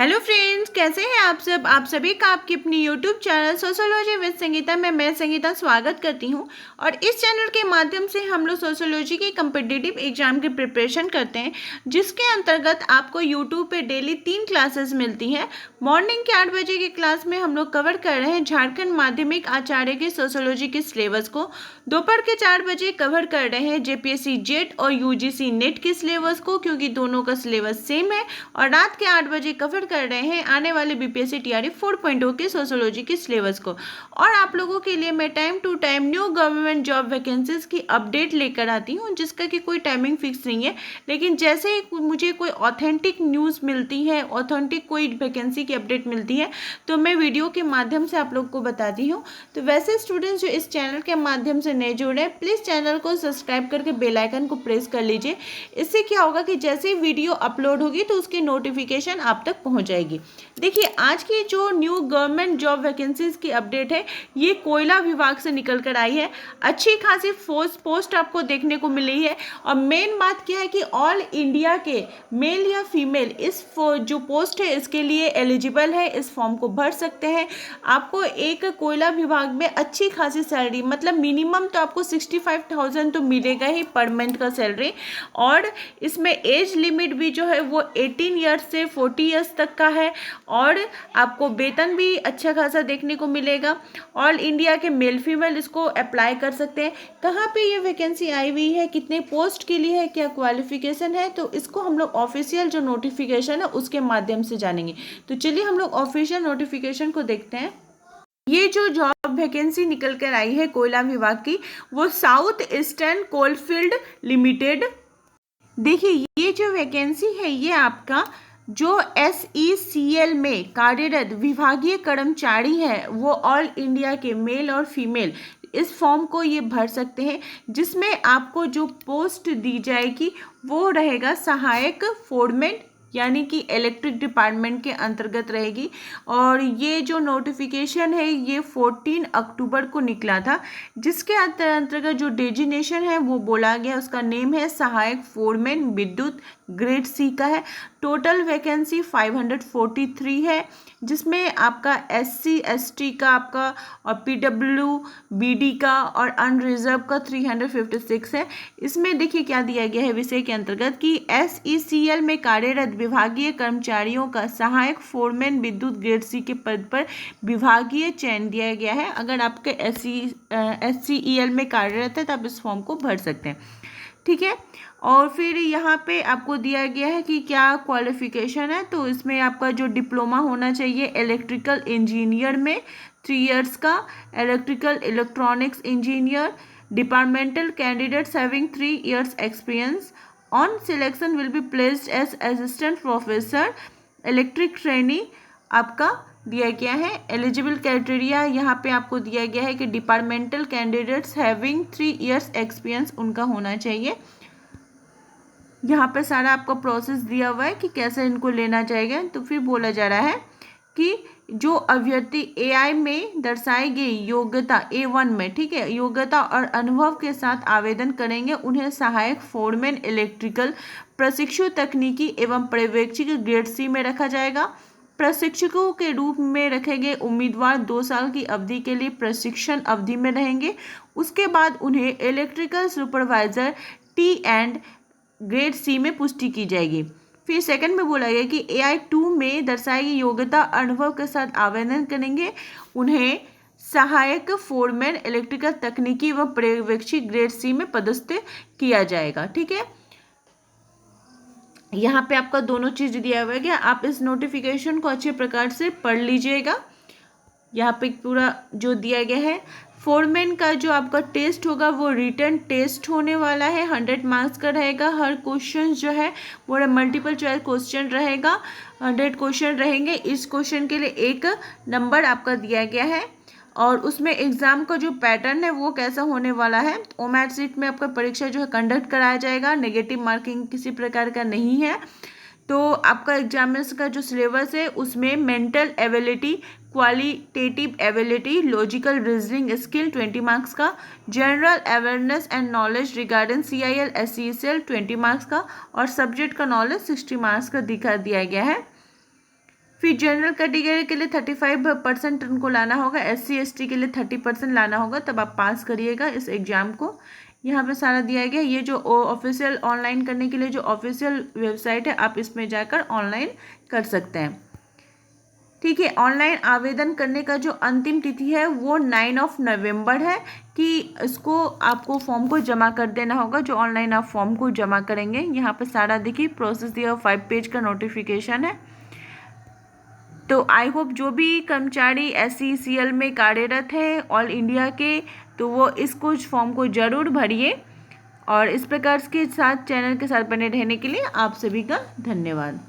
Hello friends, कैसे हैं आप सब। आप सभी का आपकी अपनी YouTube channel sociology with Sangeeta में मैं संगीता स्वागत करती हूं। और इस चैनल के माध्यम से हम लोग सोशियोलॉजी के कम्पिटिटिव एग्जाम की प्रिपरेशन करते हैं, जिसके अंतर्गत आपको यूट्यूब पे डेली 3 क्लासेस मिलती हैं। मॉर्निंग के 8 बजे की क्लास में हम लोग कवर कर रहे हैं झारखंड माध्यमिक आचार्य के सोशियोलॉजी के सिलेबस को। दोपहर के 4 बजे कवर कर रहे हैं जेपीएससी जेट और यूजीसी नेट के सिलेबस को, क्योंकि दोनों का सिलेबस सेम है। और रात के 8 बजे कवर कर रहे हैं आने वाले बीपीएससी टीआरई 4.0 के सोशियोलॉजी के सिलेबस को। और आप लोगों के लिए मैं time to time new government job vacancies की अपडेट लेकर आती हूँ, जिसका कि कोई टाइमिंग फिक्स नहीं है। लेकिन जैसे ही मुझे कोई ऑथेंटिक न्यूज़ मिलती है, ऑथेंटिक कोई वैकेंसी की अपडेट मिलती है, तो मैं वीडियो के माध्यम से आप लोग को बताती हूँ। तो वैसे स्टूडेंट्स जो इस चैनल के माध्यम से नए जुड़े हैं, प्लीज़ चैनल को सब्सक्राइब करके बेल आइकन को प्रेस कर लीजिए। इससे क्या होगा कि जैसे ही वीडियो अपलोड होगी तो उसकी नोटिफिकेशन आप तक पहुंच जाएगी। देखिए, आज की जो न्यू गवर्नमेंट जॉब वैकेंसीज की अपडेट है, ये कोयला विभाग से निकल कर आई है। अच्छी खासी पोस्ट आपको देखने को मिली है। और मेन बात क्या है कि ऑल इंडिया के मेल या फीमेल इस जो पोस्ट है इसके लिए एलिजिबल है, इस फॉर्म को भर सकते हैं। आपको एक कोयला विभाग में अच्छी खासी सैलरी, मतलब मिनिमम तो आपको 65,000 तो मिलेगा ही पर मंथ का सैलरी। और इसमें एज लिमिट भी जो है वो 18 ईयर्स से 40 ईयर्स तक का है। और आपको वेतन भी अच्छा खासा देखने को मिलेगा। ऑल इंडिया के मेल फीमेल इसको अप्लाई कर सकते हैं। कहाँ पे ये वैकेंसी आई हुई है, कितने पोस्ट के लिए है, क्या क्वालिफिकेशन है, तो इसको हम लोग ऑफिशियल जो नोटिफिकेशन है उसके माध्यम से जानेंगे। तो चलिए हम लोग ऑफिशियल नोटिफिकेशन को देखते हैं। ये जो जॉब वैकेंसी निकल कर आई है कोयला विभाग की, वो साउथ ईस्टर्न कोलफील्ड लिमिटेड। देखिए, ये जो वैकेंसी है ये आपका जो SECL में कार्यरत विभागीय कर्मचारी है, वो ऑल इंडिया के मेल और फीमेल इस फॉर्म को ये भर सकते हैं। जिसमें आपको जो पोस्ट दी जाएगी वो रहेगा सहायक फोरमैन, यानी कि इलेक्ट्रिक डिपार्टमेंट के अंतर्गत रहेगी। और ये जो नोटिफिकेशन है ये 14 अक्टूबर को निकला था, जिसके अंतर्गत जो डेजिग्नेशन है वो बोला गया, उसका नेम है सहायक फोरमैन विद्युत, ग्रेड सी का है। टोटल वैकेंसी 543 है, जिसमें आपका SC ST का आपका और PWBD का और अनरिजर्व का 356 है। इसमें देखिए क्या दिया गया है विषय के अंतर्गत कि SECL में कार्यरत विभागीय कर्मचारियों का सहायक फोरमैन विद्युत ग्रेड सी के पद पर विभागीय चयन दिया गया है। अगर आपके SCEL में कार्यरत है तो आप इस फॉर्म को भर सकते हैं, ठीक है। और फिर यहाँ पे आपको दिया गया है कि क्या क्वालिफिकेशन है, तो इसमें आपका जो डिप्लोमा होना चाहिए इलेक्ट्रिकल इंजीनियर में 3 इयर्स का, electrical electronics engineer, departmental candidates having 3 years experience on selection will be placed as assistant professor electric training आपका दिया गया है। एलिजिबल क्राइटेरिया यहाँ पे आपको दिया गया है कि departmental candidates having 3 years experience उनका होना चाहिए। यहाँ पे सारा आपका प्रोसेस दिया हुआ है कि कैसे इनको लेना चाहिए। तो फिर बोला जा रहा है कि जो अभ्यर्थी AI में दर्शाई गई योग्यता A1 में, ठीक है, योग्यता और अनुभव के साथ आवेदन करेंगे, उन्हें सहायक फोरमैन इलेक्ट्रिकल प्रशिक्षु तकनीकी एवं पर्यवेक्षक ग्रेड सी में रखा जाएगा। प्रशिक्षकों के रूप में रखे गए उम्मीदवार 2 साल की अवधि के लिए प्रशिक्षण अवधि में रहेंगे। उसके बाद उन्हें electrical supervisor T grade C में पुष्टि की जाएगी। फिर सेकंड में बोला गया कि AI2 में दर्शाई गई योग्यता अनुभव के साथ आवेदन करेंगे, उन्हें सहायक फोरमैन इलेक्ट्रिकल तकनीकी व पर्यवेक्षक ग्रेड सी में पदस्थ किया जाएगा, ठीक है। यहाँ पे आपका दोनों चीज दिया हुआ है। आप इस नोटिफिकेशन को अच्छे प्रकार से पढ़ लीजिएगा। यहाँ पे पूरा जो दिया गया है, फोरमैन का जो आपका टेस्ट होगा वो रिटन टेस्ट होने वाला है, 100 मार्क्स का रहेगा। हर क्वेश्चन जो है वो मल्टीपल चॉइस क्वेश्चन रहेगा, 100 क्वेश्चन रहेंगे। इस क्वेश्चन के लिए 1 नंबर आपका दिया गया है। और उसमें एग्ज़ाम का जो पैटर्न है वो कैसा होने वाला है, ओमैट सीट में आपका परीक्षा जो है कंडक्ट कराया जाएगा, नेगेटिव मार्किंग किसी प्रकार का नहीं है। तो आपका एग्जामिनेशन का जो सिलेबस है उसमें mental ability, qualitative ability, logical reasoning skill 20 marks का, general awareness and knowledge regarding CIL SECL 20 marks का, और सब्जेक्ट का नॉलेज 60 मार्क्स का दिखा दिया गया है। फिर जनरल कैटेगरी के लिए 35% उनको लाना होगा, SC ST के लिए 30% लाना होगा, तब आप पास करिएगा इस एग्ज़ाम को। यहाँ पे सारा दिया गया। ये जो ऑफिशियल ऑनलाइन करने के लिए जो ऑफिशियल वेबसाइट है, आप इसमें जाकर ऑनलाइन कर सकते हैं। ठीक है, ऑनलाइन आवेदन करने का जो अंतिम तिथि है वो 9 नवंबर है कि इसको आपको फॉर्म को जमा कर देना होगा, जो ऑनलाइन आप फॉर्म को जमा करेंगे। यहाँ पर सारा देखिए प्रोसेस दिया, 5 पेज का नोटिफिकेशन है। तो आई होप जो भी कर्मचारी SCCL में कार्यरत है ऑल इंडिया के, तो वो इसको फॉर्म को ज़रूर भरिए। और इस प्रकार के साथ चैनल के साथ बने रहने के लिए आप सभी का धन्यवाद।